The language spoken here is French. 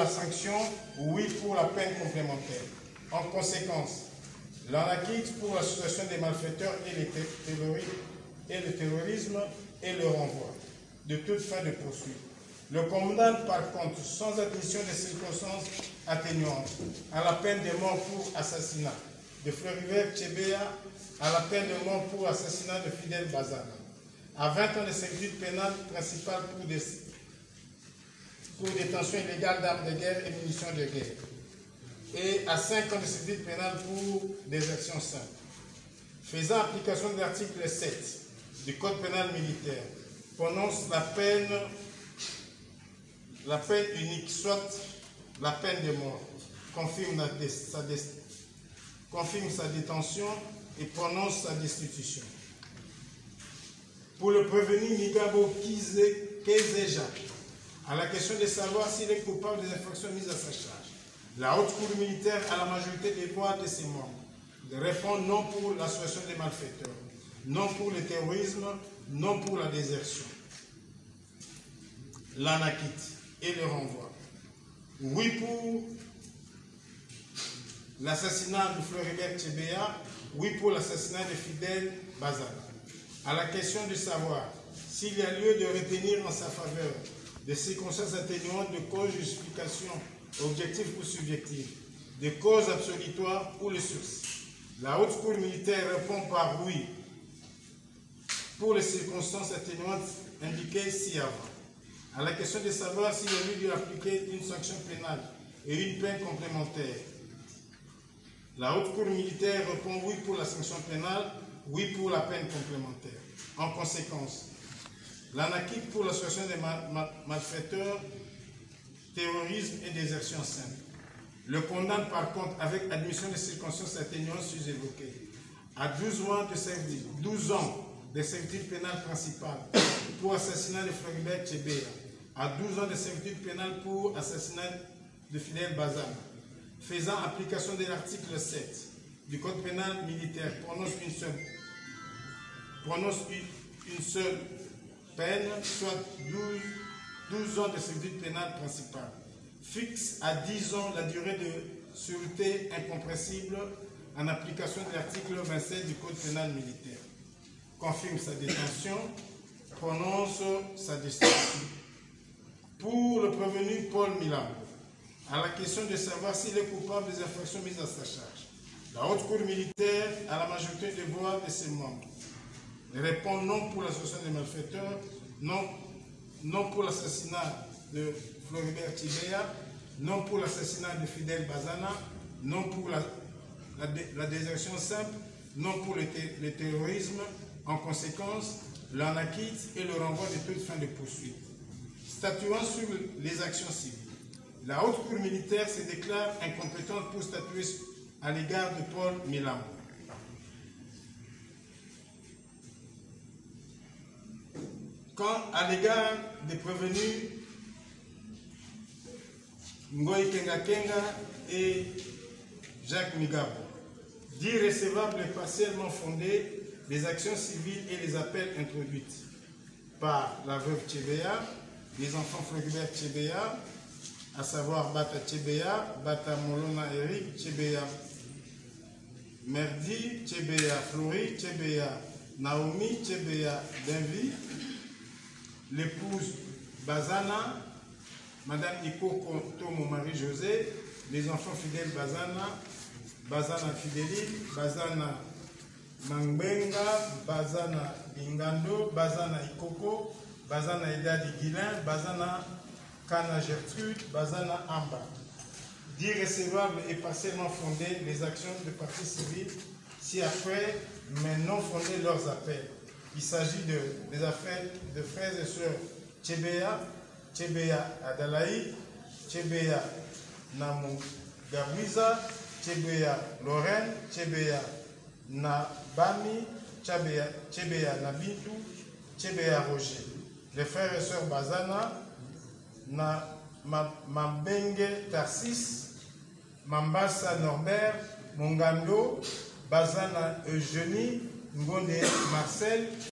la sanction, oui pour la peine complémentaire. En conséquence, l'on acquitte pour l'association des malfaiteurs et le terrorisme et le renvoi de toute fin de poursuite. Le condamne par contre, sans admission des circonstances atténuantes, à la peine de mort pour assassinat de Floribert Tchébéa, à la peine de mort pour assassinat de Fidel Bazana, à 20 ans de servitude pénale principale pour détention illégale d'armes de guerre et munitions de guerre, et à 5 ans de servitude pénale pour désertion simple. Faisant application de l'article 7 du Code pénal militaire, prononce la peine unique, soit la peine de mort, confirme sa détention et prononce sa destitution. Pour le prévenu Migabo Kezeja, à la question de savoir s'il est coupable des infractions mises à sa charge, la haute cour militaire, à la majorité des voix de ses membres, répond non pour l'association des malfaiteurs, non pour le terrorisme, non pour la désertion, l'en acquitte et le renvoi. Oui pour l'assassinat de Floribert Tchébéa, oui pour l'assassinat de Fidel Bazana. À la question de savoir s'il y a lieu de retenir en sa faveur des circonstances atténuantes de cause, justification, objective ou subjective, de cause absolutoire ou le sursis, la haute cour militaire répond par oui pour les circonstances atténuantes indiquées ci-avant. À la question de savoir s'il y a lieu d'appliquer une sanction pénale et une peine complémentaire, la haute cour militaire répond oui pour la sanction pénale, oui pour la peine complémentaire. En conséquence, l'on acquitte pour l'association des malfaiteurs, terrorisme et désertion simple. Le condamne par contre avec admission des circonstances atténuantes sus-évoquées à 12 ans de servitude pénale principale pour assassinat de Floribert Tchébéa, à 12 ans de servitude pénale pour assassinat de Fidel Bazana, faisant application de l'article 7 du Code pénal militaire, prononce une seule peine, soit 12 ans de servitude pénale principale. Fixe à 10 ans la durée de sûreté incompressible en application de l'article 27 du Code pénal militaire. Confirme sa détention, prononce sa destitution. Pour le prévenu Paul Milan, à la question de savoir s'il est coupable des infractions mises à sa charge, la haute cour militaire, à la majorité des voix de ses membres, répond non pour l'association des malfaiteurs, non pour l'assassinat de Floribert Tchébéa, non pour l'assassinat de Fidel Bazana, non pour la désertion simple, non pour le terrorisme. En conséquence, l'on acquitte et le renvoi de toute fin de poursuite. Statuant sur les actions civiles, la haute cour militaire se déclare incompétente pour statuer à l'égard de Paul Milan. Quant à l'égard des prévenus Ngoï Kenga et Jacques Migabo, dit recevables et partiellement fondés les actions civiles et les appels introduites par la veuve Tchébéa, les enfants Floribert Tchébéa, à savoir Bata Tchébéa, Bata Molona Eric, Tchébéa Merdi, Tchébéa Flori, Tchébéa Naomi, Tchébéa Denvi, l'épouse Bazana, Madame Iko Tomo Marie-José, les enfants Fidel Bazana, Bazana Fideli, Bazana Mangbenga, Bazana Ingando, Bazana Ikoko, Bazana Edadi Guilin, Bazana Kana Gertrude, Bazana Amba. Dit recevables et partiellement fondées les actions de partie civile ci-après, mais non fondées leurs appels. Il s'agit des affaires de frères et sœurs Tchébéa, Tchébéa Adalaï, Tchébéa Namou Gabriza, Tchébéa Lorraine, Tchébéa Nabami, Tchébéa Nabitou, Tchébéa Roger. Les frères et sœurs Bazana, Mambenge Tarsis, Mambasa Norbert, Mongando, Bazana Eugénie, Ngonde Marcel,